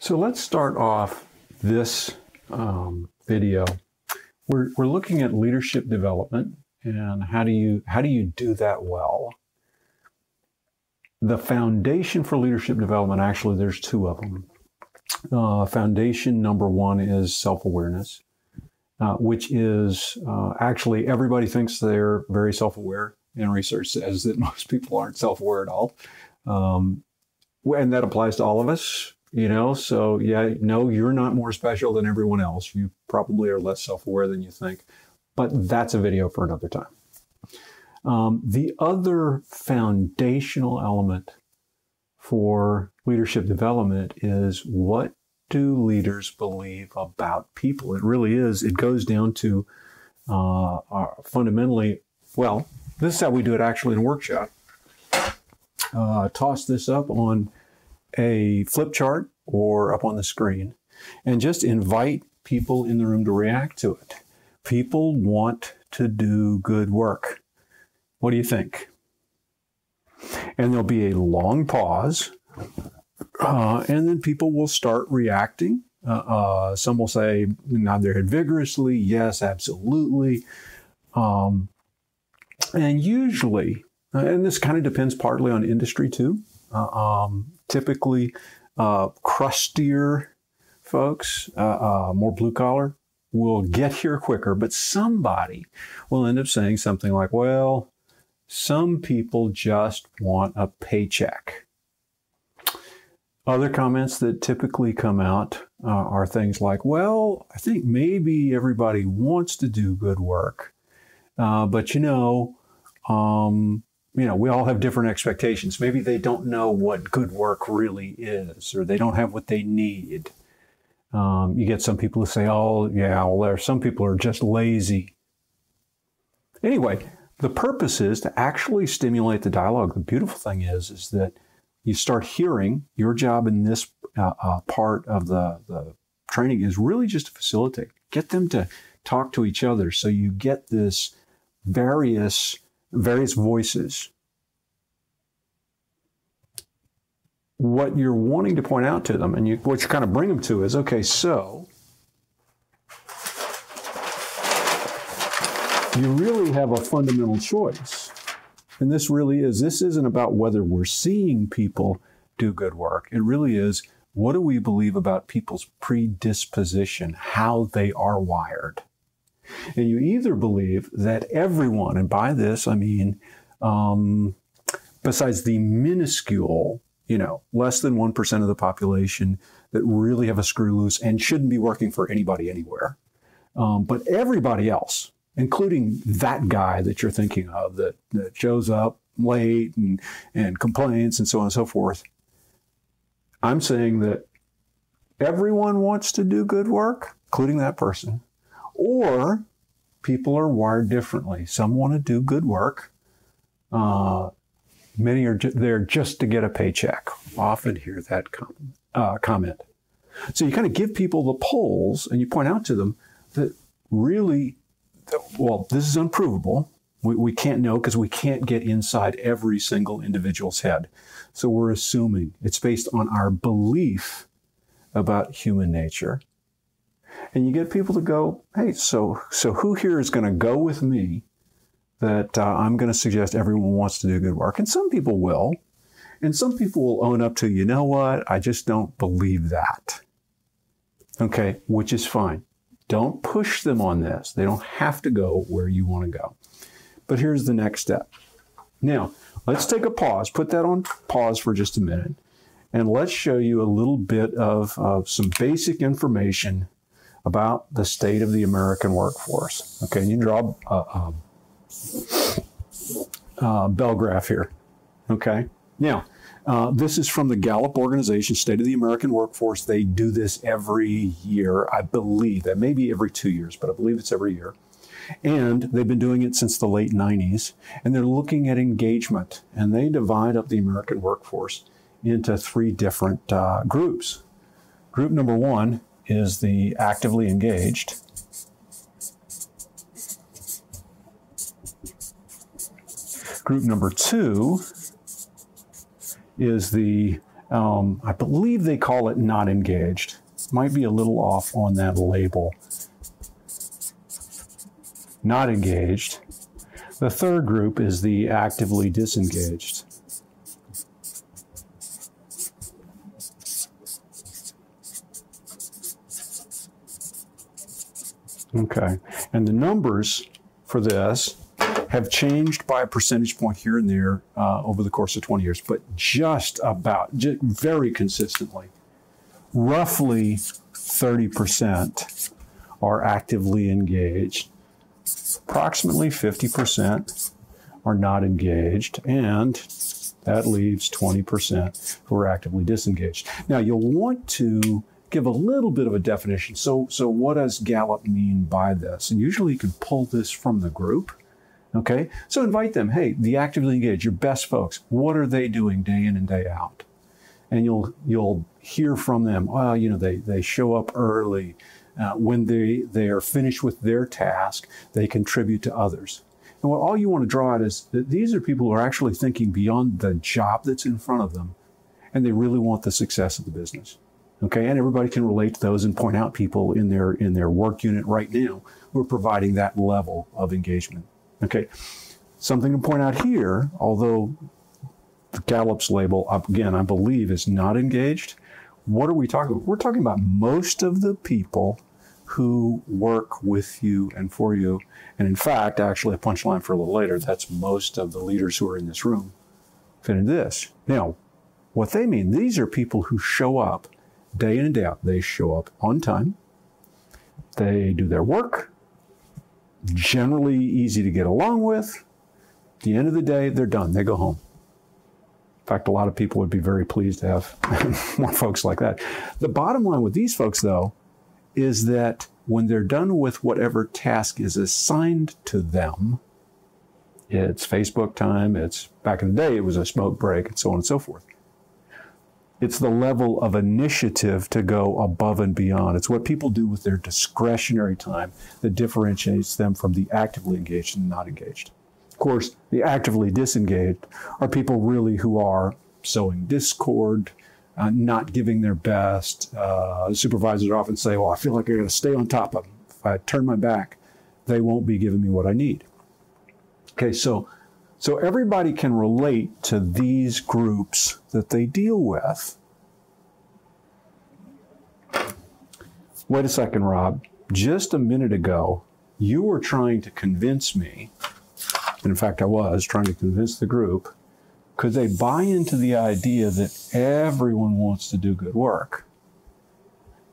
So let's start off this video. We're looking at leadership development and how do you do that well. The foundation for leadership development, actually, there's two of them. Foundation number one is self-awareness, which is actually everybody thinks they're very self-aware, and research says that most people aren't self-aware at all. And that applies to all of us, you know, so yeah, no, you're not more special than everyone else. You probably are less self-aware than you think, but that's a video for another time. The other foundational element for leadership development is, what do leaders believe about people? It really is. It goes down to fundamentally, well, this is how we do it actually in a workshop. Toss this up on a flip chart or up on the screen and just invite people in the room to react to it. People want to do good work. What do you think? And there'll be a long pause, and then people will start reacting. Some will say, nod their head vigorously, yes, absolutely. And usually, and this kind of depends partly on industry too. Typically, crustier folks, more blue collar, will get here quicker, but somebody will end up saying something like, well, some people just want a paycheck. Other comments that typically come out are things like, well, I think maybe everybody wants to do good work, but we all have different expectations. Maybe they don't know what good work really is, or they don't have what they need. You get some people who say, oh, yeah, well, some people are just lazy. Anyway, the purpose is to actually stimulate the dialogue. The beautiful thing is that you start hearing. Your job in this part of the training is really just to facilitate. Get them to talk to each other so you get this various voices. What you're wanting to point out to them, and what you kind of bring them to is, okay, so you really have a fundamental choice. And this isn't about whether we're seeing people do good work. It really is, what do we believe about people's predisposition, how they are wired? And you either believe that everyone, and by this I mean, besides the minuscule, less than 1% of the population that really have a screw loose and shouldn't be working for anybody anywhere, but everybody else, including that guy that you're thinking of that shows up late and complains and so on and so forth. I'm saying that everyone wants to do good work, including that person, or people are wired differently. Some want to do good work. Many are there just to get a paycheck. Often hear that comment. So you kind of give people the poles and you point out to them that really, well, this is unprovable. We can't know because we can't get inside every single individual's head. So we're assuming it's based on our belief about human nature. And you get people to go, hey, so who here is going to go with me that I'm going to suggest everyone wants to do good work? And some people will. And some people will own up to, you know what, I just don't believe that. Okay, which is fine. Don't push them on this. They don't have to go where you want to go. But here's the next step. Now, let's take a pause. Put that on pause for just a minute. And let's show you a little bit of some basic information about the state of the American workforce. Okay, and you draw a bell graph here. Okay, now, this is from the Gallup organization, State of the American Workforce. They do this every year, I believe. That may be every 2 years, but I believe it's every year. And they've been doing it since the late 90s. And they're looking at engagement. And they divide up the American workforce into three different groups. Group number one is the actively engaged. Group number two is the I believe they call it not engaged. Might be a little off on that label. Not engaged. The third group is the actively disengaged. Okay, and the numbers for this have changed by a percentage point here and there over the course of 20 years, but just very consistently. Roughly 30% are actively engaged. Approximately 50% are not engaged, and that leaves 20% who are actively disengaged. Now, you'll want to give a little bit of a definition. So what does Gallup mean by this? And usually you can pull this from the group. Okay, so invite them. Hey, the actively engaged, your best folks, what are they doing day in and day out? And you'll hear from them. Well, you know, they show up early. When they are finished with their task, they contribute to others. And what all you want to draw out is that these are people who are actually thinking beyond the job that's in front of them, and they really want the success of the business. Okay, and everybody can relate to those and point out people in their work unit right now who are providing that level of engagement. Okay, something to point out here, although Gallup's label, again, I believe is not engaged. What are we talking about? We're talking about most of the people who work with you and for you. And in fact, actually a punchline for a little later, that's most of the leaders who are in this room fit into this. Now, what they mean, these are people who show up day in and day out. They show up on time. They do their work. Generally easy to get along with. At the end of the day, they're done. They go home. In fact, a lot of people would be very pleased to have more folks like that. The bottom line with these folks, though, is that when they're done with whatever task is assigned to them, it's Facebook time, it's back in the day, it was a smoke break, and so on and so forth. It's the level of initiative to go above and beyond. It's what people do with their discretionary time that differentiates them from the actively engaged and not engaged. Of course, the actively disengaged are people really who are sowing discord, not giving their best. Supervisors often say, well, I feel like I got to stay on top of them. If I turn my back, they won't be giving me what I need. Okay, so everybody can relate to these groups that they deal with. Wait a second, Rob. Just a minute ago, you were trying to convince me, and in fact I was trying to convince the group, could they buy into the idea that everyone wants to do good work?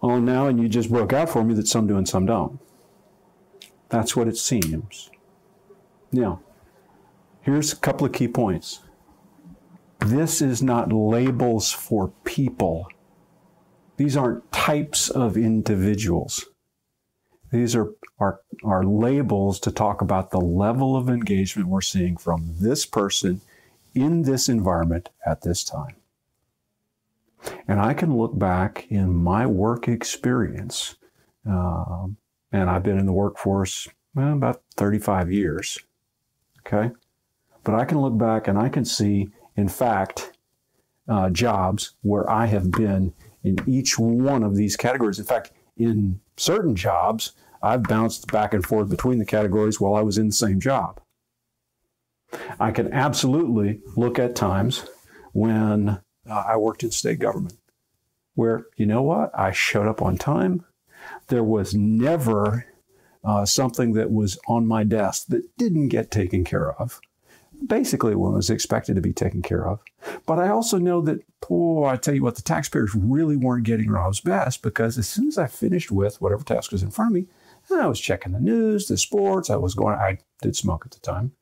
Oh, now, and you just broke out for me that some do and some don't. That's what it seems. Now, here's a couple of key points. This is not labels for people. These aren't types of individuals. These are labels to talk about the level of engagement we're seeing from this person in this environment at this time. And I can look back in my work experience, and I've been in the workforce about 35 years, okay? But I can look back and I can see, in fact, jobs where I have been in each one of these categories. In fact, in certain jobs, I've bounced back and forth between the categories while I was in the same job. I can absolutely look at times when I worked in state government where, you know what, I showed up on time. There was never something that was on my desk that didn't get taken care of. Basically, when it was expected to be taken care of. But I also know that, I tell you what, the taxpayers really weren't getting Rob's best, because as soon as I finished with whatever task was in front of me, I was checking the news, the sports. I did smoke at the time.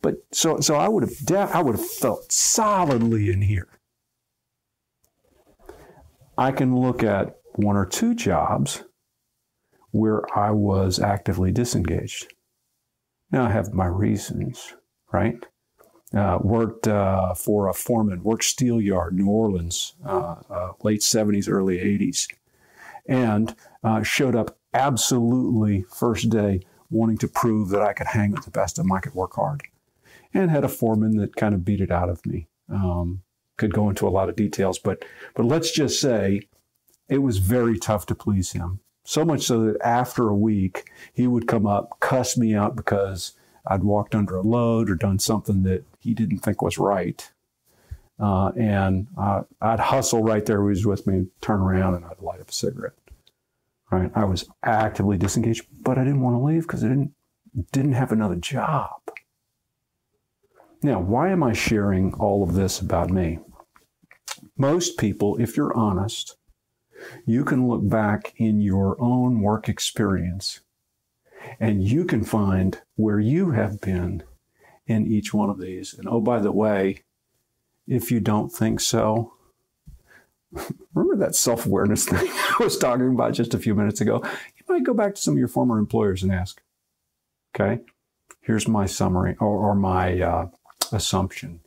But so I would have felt solidly in here. I can look at one or two jobs where I was actively disengaged. Now I have my reasons, right? Worked for a foreman, worked steel yard, New Orleans, late 70s, early 80s, and showed up absolutely first day wanting to prove that I could hang with the best of them, I could work hard, and had a foreman that kind of beat it out of me. could go into a lot of details, but let's just say it was very tough to please him. So much so that after a week, he would come up, cuss me out because I'd walked under a load or done something that he didn't think was right. And I'd hustle right there. He was with me, turn around, and I'd light up a cigarette. Right? I was actively disengaged, but I didn't want to leave because I didn't have another job. Now, why am I sharing all of this about me? Most people, if you're honest, you can look back in your own work experience and you can find where you have been in each one of these. And oh, by the way, if you don't think so, remember that self-awareness thing I was talking about just a few minutes ago? You might go back to some of your former employers and ask, okay, here's my summary or my assumption.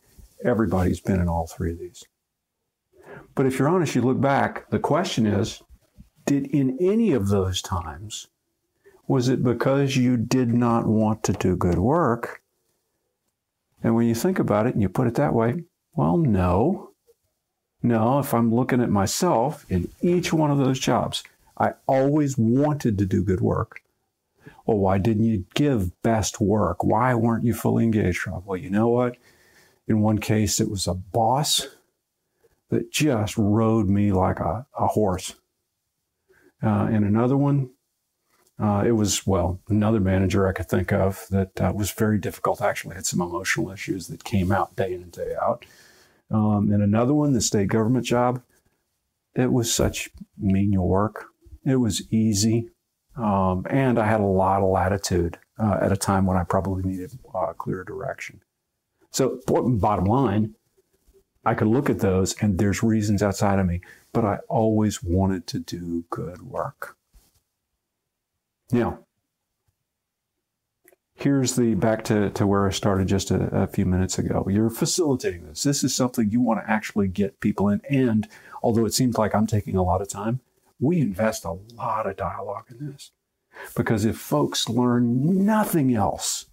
Everybody's been in all three of these. But if you're honest, you look back, the question is, did in any of those times, was it because you did not want to do good work? And when you think about it and you put it that way, well, no. No, if I'm looking at myself in each one of those jobs, I always wanted to do good work. Well, why didn't you give best work? Why weren't you fully engaged, Rob? Well, you know what? In one case, it was a boss that just rode me like a horse. In another one, it was, well, another manager I could think of that was very difficult. Actually had some emotional issues that came out day in and day out. In another one, the state government job, it was such menial work. It was easy. And I had a lot of latitude at a time when I probably needed clearer direction. So bottom line, I could look at those and there's reasons outside of me, but I always wanted to do good work. Now, here's the back to where I started just a few minutes ago. You're facilitating this. This is something you want to actually get people in. And although it seems like I'm taking a lot of time, we invest a lot of dialogue in this. Because if folks learn nothing else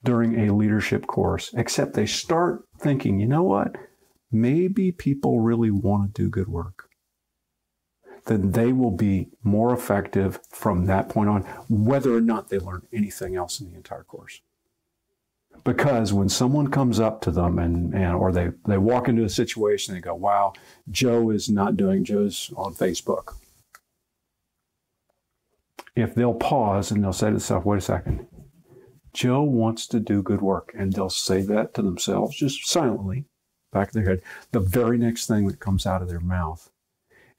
during a leadership course, except they start thinking, you know what, maybe people really want to do good work, then they will be more effective from that point on, whether or not they learn anything else in the entire course. Because when someone comes up to them or they walk into a situation, they go, wow, Joe's on Facebook. If they'll pause and they'll say to themselves, wait a second, Joe wants to do good work, and they'll say that to themselves just silently, back of their head, the very next thing that comes out of their mouth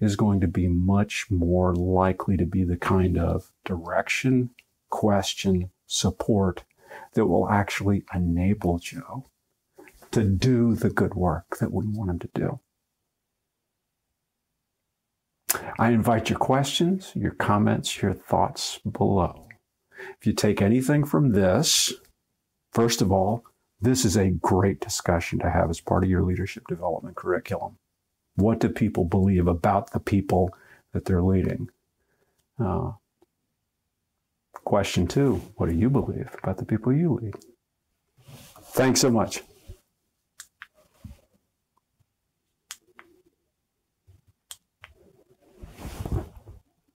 is going to be much more likely to be the kind of direction, question, support that will actually enable Joe to do the good work that we want him to do. I invite your questions, your comments, your thoughts below. If you take anything from this, first of all, this is a great discussion to have as part of your leadership development curriculum. What do people believe about the people that they're leading? Question two, what do you believe about the people you lead? Thanks so much.